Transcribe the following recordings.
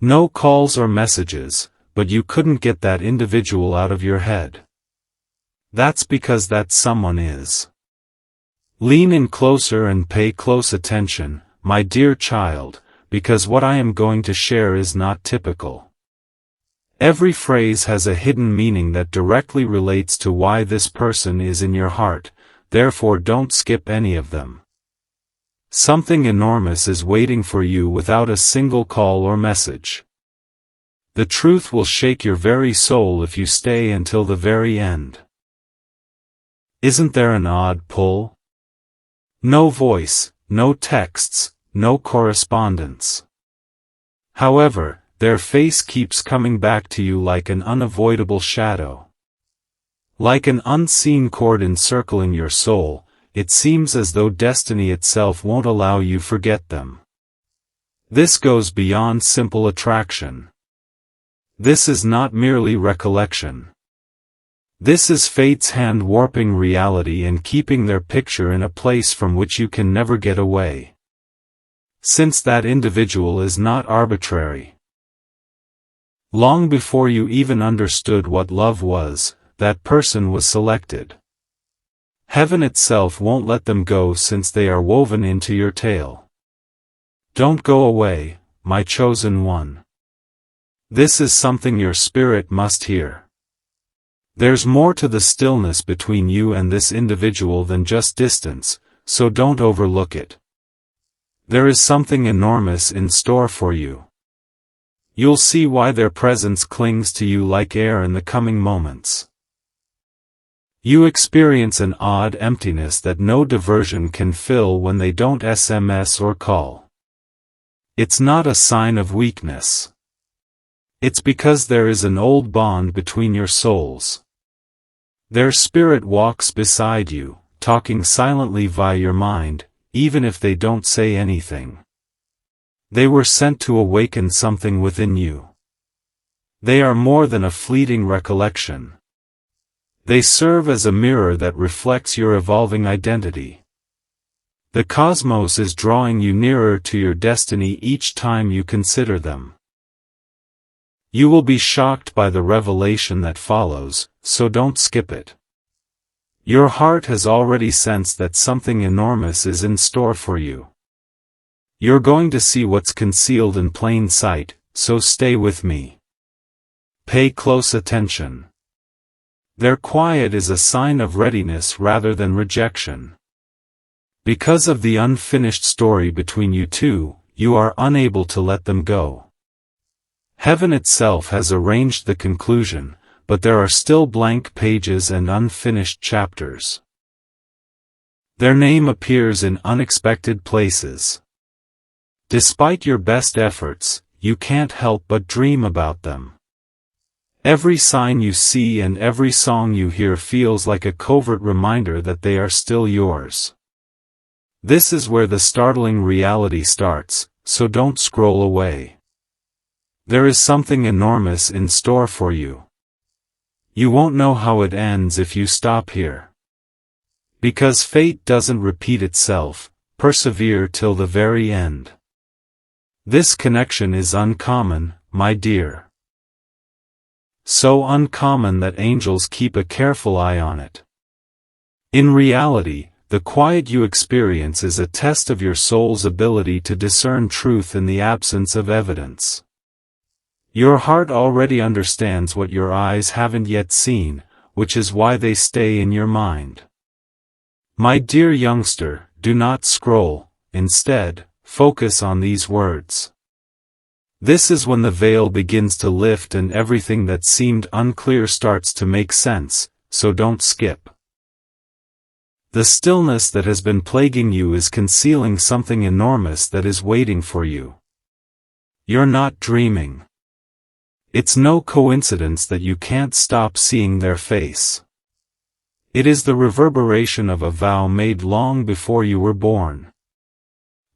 No calls or messages, but you couldn't get that individual out of your head. That's because that someone is. Lean in closer and pay close attention, my dear child, because what I am going to share is not typical. Every phrase has a hidden meaning that directly relates to why this person is in your heart, therefore don't skip any of them. Something enormous is waiting for you without a single call or message. The truth will shake your very soul if you stay until the very end. Isn't there an odd pull? No voice, no texts, no correspondence. However, their face keeps coming back to you like an unavoidable shadow. Like an unseen cord encircling your soul, it seems as though destiny itself won't allow you forget them. This goes beyond simple attraction. This is not merely recollection. This is fate's hand warping reality and keeping their picture in a place from which you can never get away. Since that individual is not arbitrary. Long before you even understood what love was, that person was selected. Heaven itself won't let them go since they are woven into your tale. Don't go away, my chosen one. This is something your spirit must hear. There's more to the stillness between you and this individual than just distance, so don't overlook it. There is something enormous in store for you. You'll see why their presence clings to you like air in the coming moments. You experience an odd emptiness that no diversion can fill when they don't SMS or call. It's not a sign of weakness. It's because there is an old bond between your souls. Their spirit walks beside you, talking silently via your mind, even if they don't say anything. They were sent to awaken something within you. They are more than a fleeting recollection. They serve as a mirror that reflects your evolving identity. The cosmos is drawing you nearer to your destiny each time you consider them. You will be shocked by the revelation that follows, so don't skip it. Your heart has already sensed that something enormous is in store for you. You're going to see what's concealed in plain sight, so stay with me. Pay close attention. Their quiet is a sign of readiness rather than rejection. Because of the unfinished story between you two, you are unable to let them go. Heaven itself has arranged the conclusion, but there are still blank pages and unfinished chapters. Their name appears in unexpected places. Despite your best efforts, you can't help but dream about them. Every sign you see and every song you hear feels like a covert reminder that they are still yours. This is where the startling reality starts, so don't scroll away. There is something enormous in store for you. You won't know how it ends if you stop here. Because fate doesn't repeat itself, persevere till the very end. This connection is uncommon, my dear. So uncommon that angels keep a careful eye on it. In reality, the quiet you experience is a test of your soul's ability to discern truth in the absence of evidence. Your heart already understands what your eyes haven't yet seen, which is why they stay in your mind. My dear youngster, do not scroll, instead, focus on these words. This is when the veil begins to lift and everything that seemed unclear starts to make sense, so don't skip. The stillness that has been plaguing you is concealing something enormous that is waiting for you. You're not dreaming. It's no coincidence that you can't stop seeing their face. It is the reverberation of a vow made long before you were born.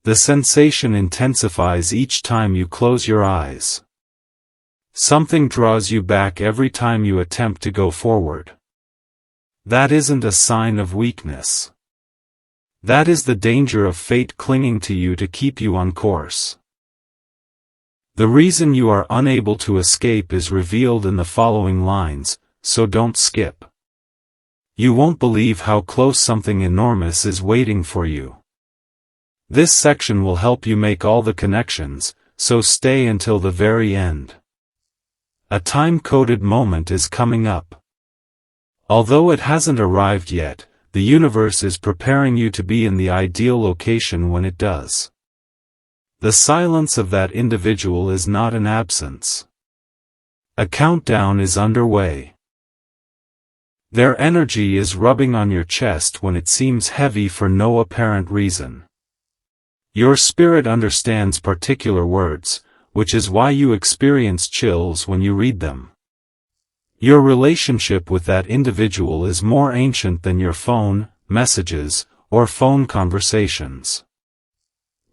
The sensation intensifies each time you close your eyes. Something draws you back every time you attempt to go forward. That isn't a sign of weakness. That is the danger of fate clinging to you to keep you on course. The reason you are unable to escape is revealed in the following lines, so don't skip. You won't believe how close something enormous is waiting for you. This section will help you make all the connections, so stay until the very end. A time-coded moment is coming up. Although it hasn't arrived yet, the universe is preparing you to be in the ideal location when it does. The silence of that individual is not an absence. A countdown is underway. Their energy is rubbing on your chest when it seems heavy for no apparent reason. Your spirit understands particular words, which is why you experience chills when you read them. Your relationship with that individual is more ancient than your phone, messages, or phone conversations.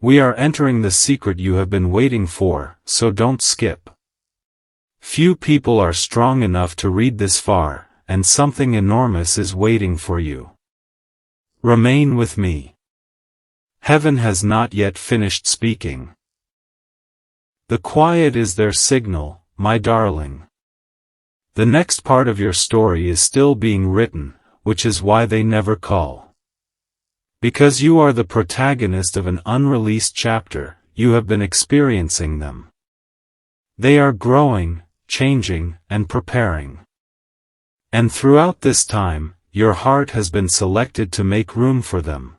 We are entering the secret you have been waiting for, so don't skip. Few people are strong enough to read this far, and something enormous is waiting for you. Remain with me. Heaven has not yet finished speaking. The quiet is their signal, my darling. The next part of your story is still being written, which is why they never call. Because you are the protagonist of an unreleased chapter, you have been experiencing them. They are growing, changing, and preparing. And throughout this time, your heart has been selected to make room for them.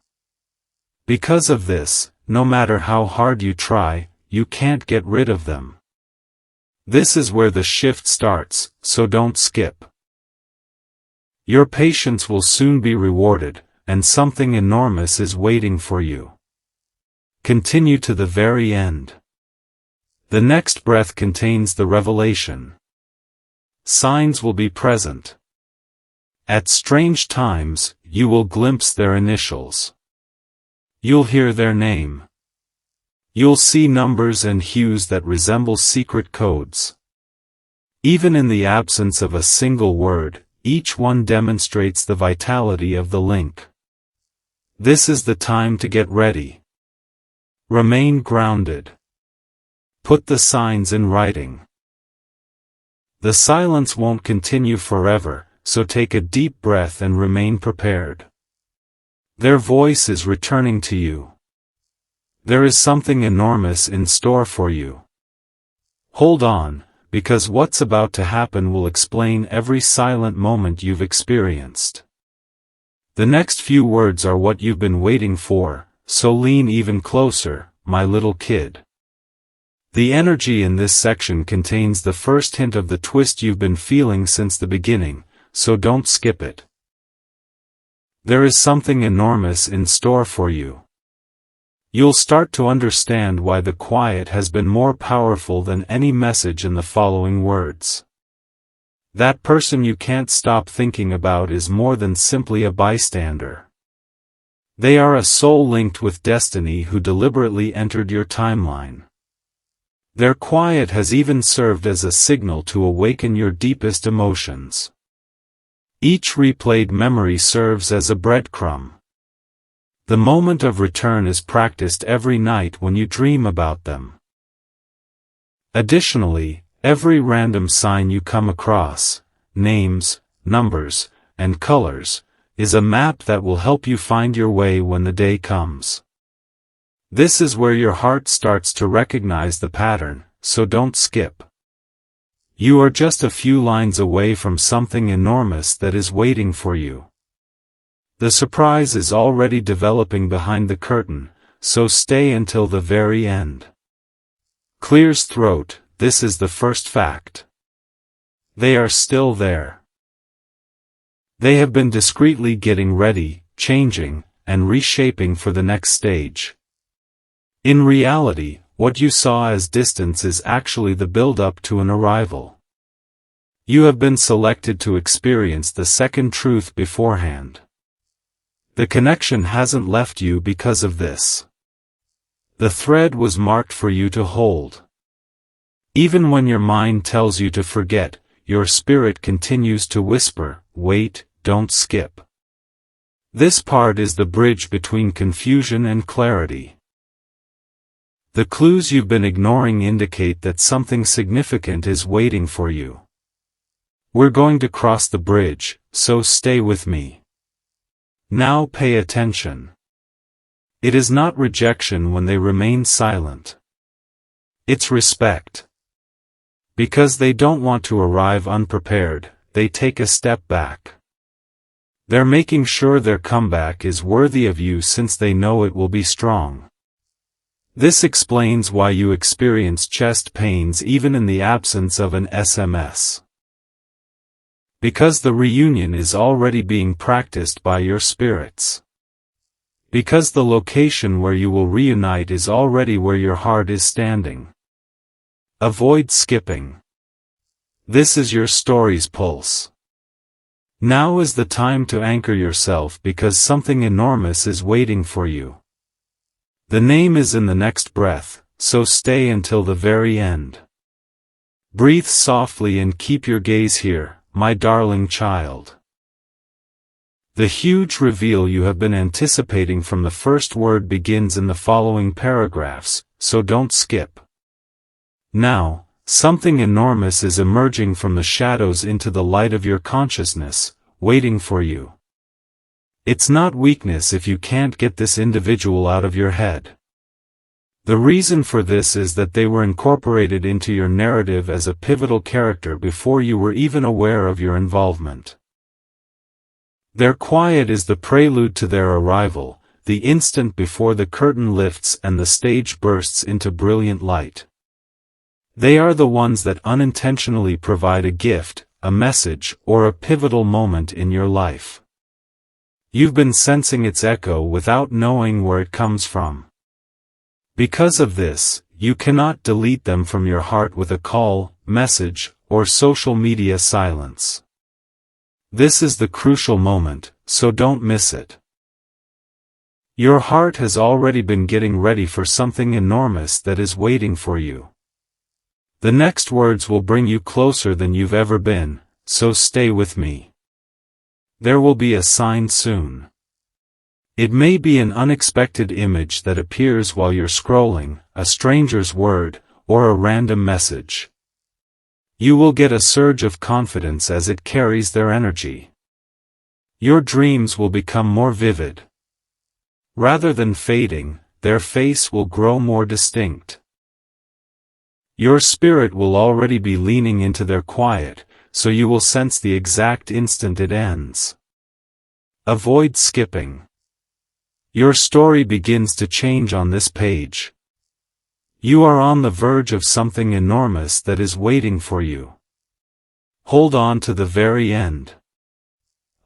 Because of this, no matter how hard you try, you can't get rid of them. This is where the shift starts, so don't skip. Your patience will soon be rewarded, and something enormous is waiting for you. Continue to the very end. The next breath contains the revelation. Signs will be present. At strange times, you will glimpse their initials. You'll hear their name. You'll see numbers and hues that resemble secret codes. Even in the absence of a single word, each one demonstrates the vitality of the link. This is the time to get ready. Remain grounded. Put the signs in writing. The silence won't continue forever, so take a deep breath and remain prepared. Their voice is returning to you. There is something enormous in store for you. Hold on, because what's about to happen will explain every silent moment you've experienced. The next few words are what you've been waiting for, so lean even closer, my little kid. The energy in this section contains the first hint of the twist you've been feeling since the beginning, so don't skip it. There is something enormous in store for you. You'll start to understand why the quiet has been more powerful than any message in the following words. That person you can't stop thinking about is more than simply a bystander. They are a soul linked with destiny who deliberately entered your timeline. Their quiet has even served as a signal to awaken your deepest emotions. Each replayed memory serves as a breadcrumb. The moment of return is practiced every night when you dream about them. Additionally, every random sign you come across, names, numbers, and colors, is a map that will help you find your way when the day comes. This is where your heart starts to recognize the pattern, so don't skip. You are just a few lines away from something enormous that is waiting for you. The surprise is already developing behind the curtain, so stay until the very end. Clears throat, this is the first fact. They are still there. They have been discreetly getting ready, changing, and reshaping for the next stage. In reality, what you saw as distance is actually the build-up to an arrival. You have been selected to experience the second truth beforehand. The connection hasn't left you because of this. The thread was marked for you to hold. Even when your mind tells you to forget, your spirit continues to whisper, wait, don't skip. This part is the bridge between confusion and clarity. The clues you've been ignoring indicate that something significant is waiting for you. We're going to cross the bridge, so stay with me. Now pay attention. It is not rejection when they remain silent. It's respect. Because they don't want to arrive unprepared, they take a step back. They're making sure their comeback is worthy of you since they know it will be strong. This explains why you experience chest pains even in the absence of an SMS. Because the reunion is already being practiced by your spirits. Because the location where you will reunite is already where your heart is standing. Avoid skipping. This is your story's pulse. Now is the time to anchor yourself because something enormous is waiting for you. The name is in the next breath, so stay until the very end. Breathe softly and keep your gaze here, my darling child. The huge reveal you have been anticipating from the first word begins in the following paragraphs, so don't skip. Now, something enormous is emerging from the shadows into the light of your consciousness, waiting for you. It's not weakness if you can't get this individual out of your head. The reason for this is that they were incorporated into your narrative as a pivotal character before you were even aware of your involvement. Their quiet is the prelude to their arrival, the instant before the curtain lifts and the stage bursts into brilliant light. They are the ones that unintentionally provide a gift, a message, or a pivotal moment in your life. You've been sensing its echo without knowing where it comes from. Because of this, you cannot delete them from your heart with a call, message, or social media silence. This is the crucial moment, so don't miss it. Your heart has already been getting ready for something enormous that is waiting for you. The next words will bring you closer than you've ever been, so stay with me. There will be a sign soon. It may be an unexpected image that appears while you're scrolling, a stranger's word, or a random message. You will get a surge of confidence as it carries their energy. Your dreams will become more vivid. Rather than fading, their face will grow more distinct. Your spirit will already be leaning into their quiet, so you will sense the exact instant it ends. Avoid skipping. Your story begins to change on this page. You are on the verge of something enormous that is waiting for you. Hold on to the very end.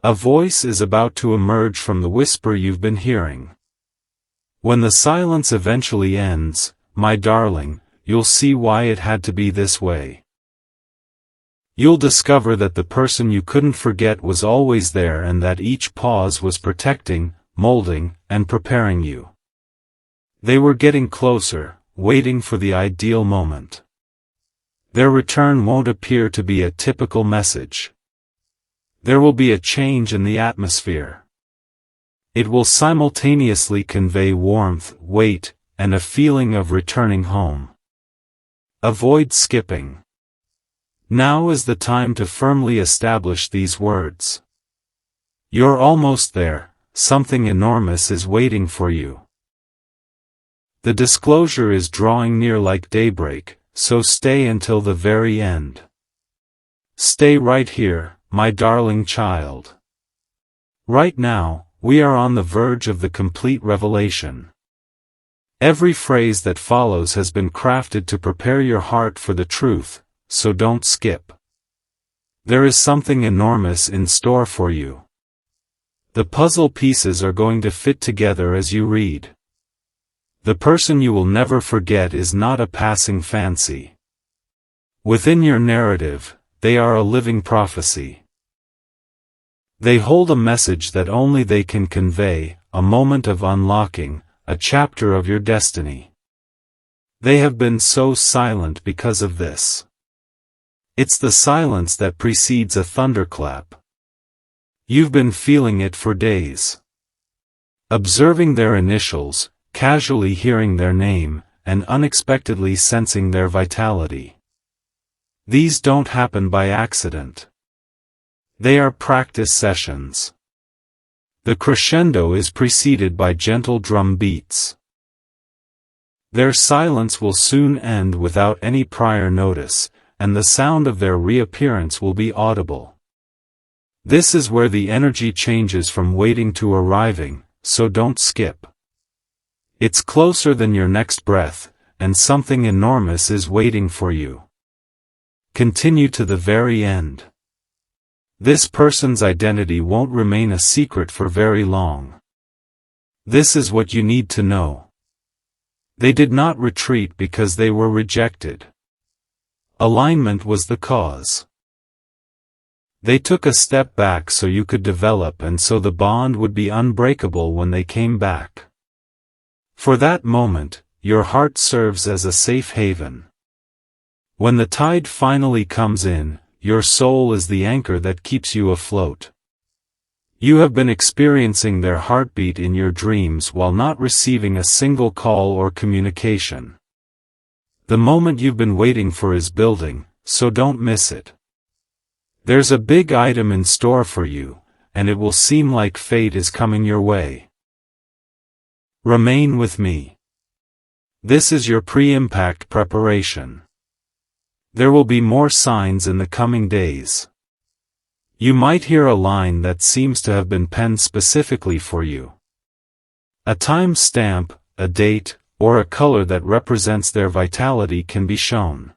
A voice is about to emerge from the whisper you've been hearing. When the silence eventually ends, my darling, you'll see why it had to be this way. You'll discover that the person you couldn't forget was always there and that each pause was protecting, molding, and preparing you. They were getting closer, waiting for the ideal moment. Their return won't appear to be a typical message. There will be a change in the atmosphere. It will simultaneously convey warmth, weight, and a feeling of returning home. Avoid skipping. Now is the time to firmly establish these words. You're almost there, something enormous is waiting for you. The disclosure is drawing near like daybreak, so stay until the very end. Stay right here, my darling child. Right now, we are on the verge of the complete revelation. Every phrase that follows has been crafted to prepare your heart for the truth, so don't skip. There is something enormous in store for you. The puzzle pieces are going to fit together as you read. The person you will never forget is not a passing fancy. Within your narrative, they are a living prophecy. They hold a message that only they can convey, a moment of unlocking, a chapter of your destiny. They have been so silent because of this. It's the silence that precedes a thunderclap. You've been feeling it for days. Observing their initials, casually hearing their name, and unexpectedly sensing their vitality. These don't happen by accident. They are practice sessions. The crescendo is preceded by gentle drum beats. Their silence will soon end without any prior notice, and the sound of their reappearance will be audible. This is where the energy changes from waiting to arriving, so don't skip. It's closer than your next breath, and something enormous is waiting for you. Continue to the very end. This person's identity won't remain a secret for very long. This is what you need to know. They did not retreat because they were rejected. Alignment was the cause. They took a step back so you could develop, and so the bond would be unbreakable when they came back. For that moment, your heart serves as a safe haven. When the tide finally comes in, your soul is the anchor that keeps you afloat. You have been experiencing their heartbeat in your dreams while not receiving a single call or communication. The moment you've been waiting for is building, so don't miss it. There's a big item in store for you, and it will seem like fate is coming your way. Remain with me. This is your pre-impact preparation. There will be more signs in the coming days. You might hear a line that seems to have been penned specifically for you. A time stamp, a date, or a color that represents their vitality can be shown.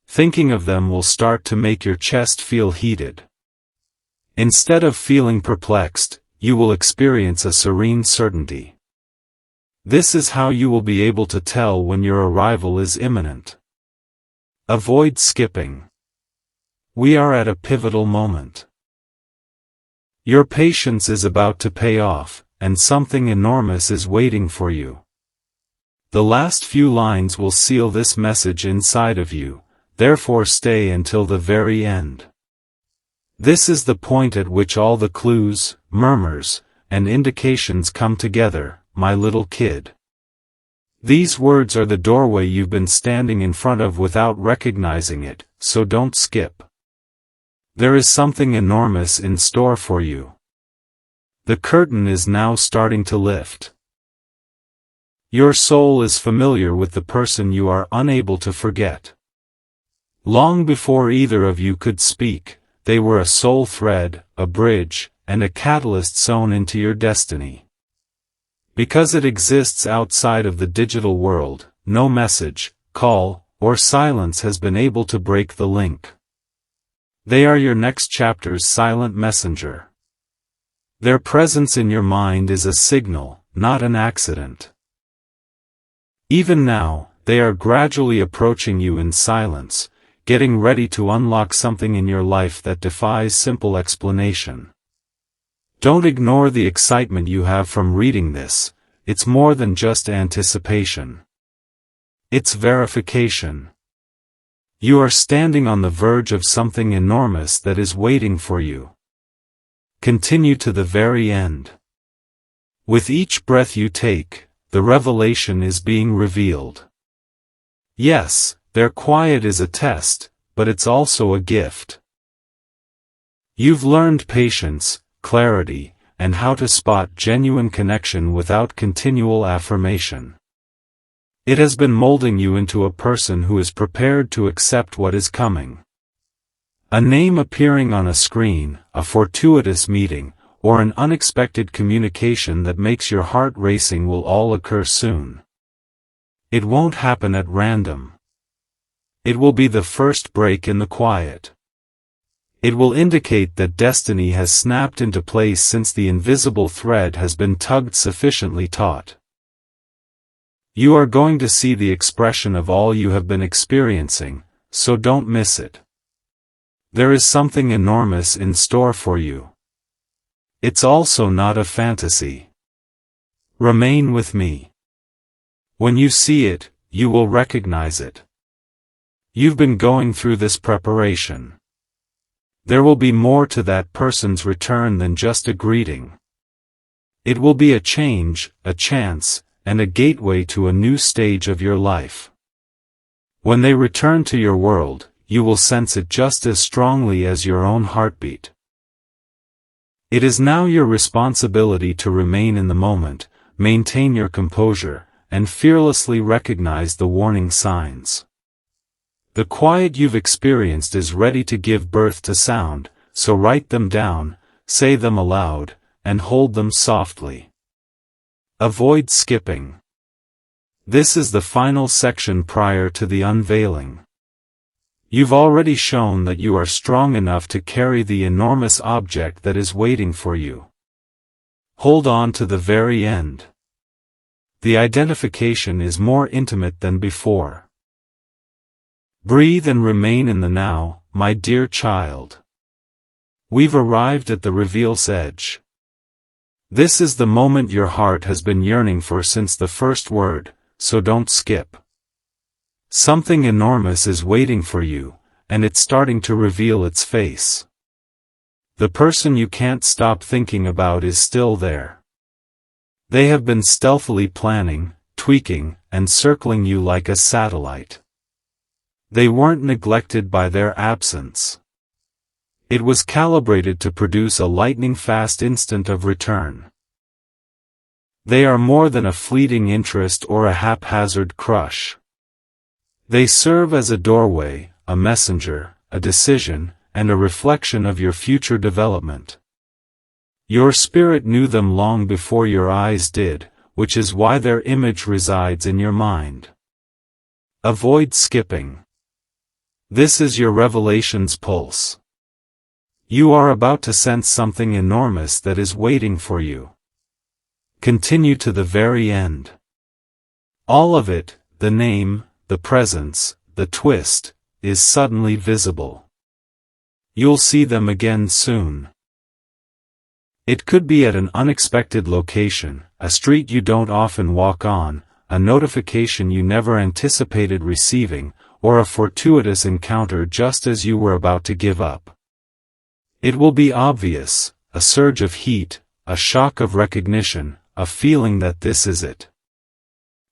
Thinking of them will start to make your chest feel heated. Instead of feeling perplexed, you will experience a serene certainty. This is how you will be able to tell when your arrival is imminent. Avoid skipping. We are at a pivotal moment. Your patience is about to pay off, and something enormous is waiting for you. The last few lines will seal this message inside of you, therefore stay until the very end. This is the point at which all the clues, murmurs, and indications come together, my little kid. These words are the doorway you've been standing in front of without recognizing it, so don't skip. There is something enormous in store for you. The curtain is now starting to lift. Your soul is familiar with the person you are unable to forget. Long before either of you could speak, they were a soul thread, a bridge, and a catalyst sewn into your destiny. Because it exists outside of the digital world, no message, call, or silence has been able to break the link. They are your next chapter's silent messenger. Their presence in your mind is a signal, not an accident. Even now, they are gradually approaching you in silence, getting ready to unlock something in your life that defies simple explanation. Don't ignore the excitement you have from reading this. It's more than just anticipation. It's verification. You are standing on the verge of something enormous that is waiting for you. Continue to the very end. With each breath you take, the revelation is being revealed. Yes, their quiet is a test, but it's also a gift. You've learned patience, clarity, and how to spot genuine connection without continual affirmation. It has been molding you into a person who is prepared to accept what is coming. A name appearing on a screen, a fortuitous meeting, or an unexpected communication that makes your heart racing will all occur soon. It won't happen at random. It will be the first break in the quiet. It will indicate that destiny has snapped into place since the invisible thread has been tugged sufficiently taut. You are going to see the expression of all you have been experiencing, so don't miss it. There is something enormous in store for you. It's also not a fantasy. Remain with me. When you see it, you will recognize it. You've been going through this preparation. There will be more to that person's return than just a greeting. It will be a change, a chance, and a gateway to a new stage of your life. When they return to your world, you will sense it just as strongly as your own heartbeat. It is now your responsibility to remain in the moment, maintain your composure, and fearlessly recognize the warning signs. The quiet you've experienced is ready to give birth to sound, so write them down, say them aloud, and hold them softly. Avoid skipping. This is the final section prior to the unveiling. You've already shown that you are strong enough to carry the enormous object that is waiting for you. Hold on to the very end. The identification is more intimate than before. Breathe and remain in the now, my dear child. We've arrived at the reveal's edge. This is the moment your heart has been yearning for since the first word, so don't skip. Something enormous is waiting for you, and it's starting to reveal its face. The person you can't stop thinking about is still there. They have been stealthily planning, tweaking, and circling you like a satellite. They weren't neglected by their absence. It was calibrated to produce a lightning-fast instant of return. They are more than a fleeting interest or a haphazard crush. They serve as a doorway, a messenger, a decision, and a reflection of your future development. Your spirit knew them long before your eyes did, which is why their image resides in your mind. Avoid skipping. This is your revelation's pulse. You are about to sense something enormous that is waiting for you. Continue to the very end. All of it, the name, the presence, the twist, is suddenly visible. You'll see them again soon. It could be at an unexpected location, a street you don't often walk on, a notification you never anticipated receiving, or a fortuitous encounter just as you were about to give up. It will be obvious, a surge of heat, a shock of recognition, a feeling that this is it.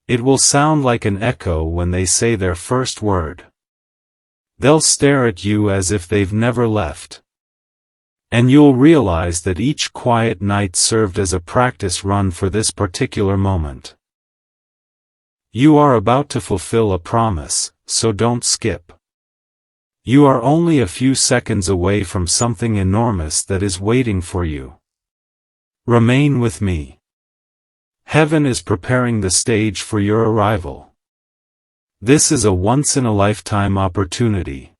It will sound like an echo when they say their first word. They'll stare at you as if they've never left. And you'll realize that each quiet night served as a practice run for this particular moment. You are about to fulfill a promise, so don't skip. You are only a few seconds away from something enormous that is waiting for you. Remain with me. Heaven is preparing the stage for your arrival. This is a once-in-a-lifetime opportunity.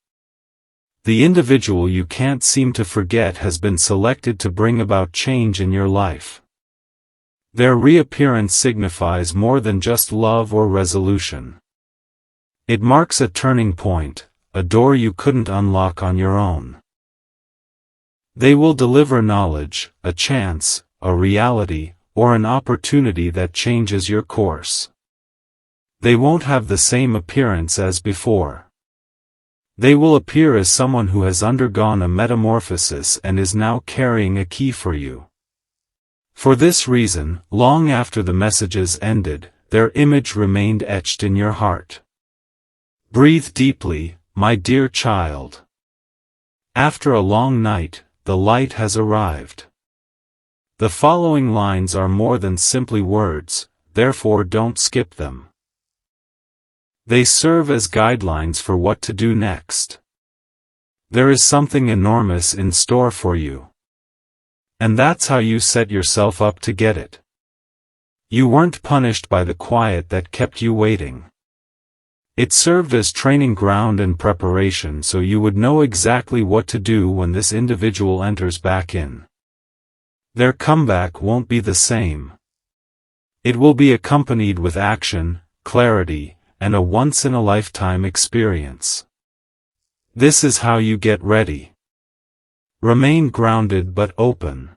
The individual you can't seem to forget has been selected to bring about change in your life. Their reappearance signifies more than just love or resolution. It marks a turning point, a door you couldn't unlock on your own. They will deliver knowledge, a chance, a reality, or an opportunity that changes your course. They won't have the same appearance as before. They will appear as someone who has undergone a metamorphosis and is now carrying a key for you. For this reason, long after the messages ended, their image remained etched in your heart. Breathe deeply, my dear child. After a long night, the light has arrived. The following lines are more than simply words, therefore don't skip them. They serve as guidelines for what to do next. There is something enormous in store for you. And that's how you set yourself up to get it. You weren't punished by the quiet that kept you waiting. It served as training ground and preparation so you would know exactly what to do when this individual enters back in. Their comeback won't be the same. It will be accompanied with action, clarity, and a once-in-a-lifetime experience. This is how you get ready. Remain grounded but open.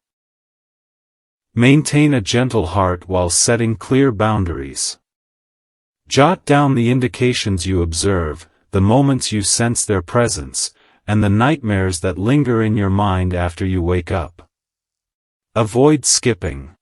Maintain a gentle heart while setting clear boundaries. Jot down the indications you observe, the moments you sense their presence, and the nightmares that linger in your mind after you wake up. Avoid skipping.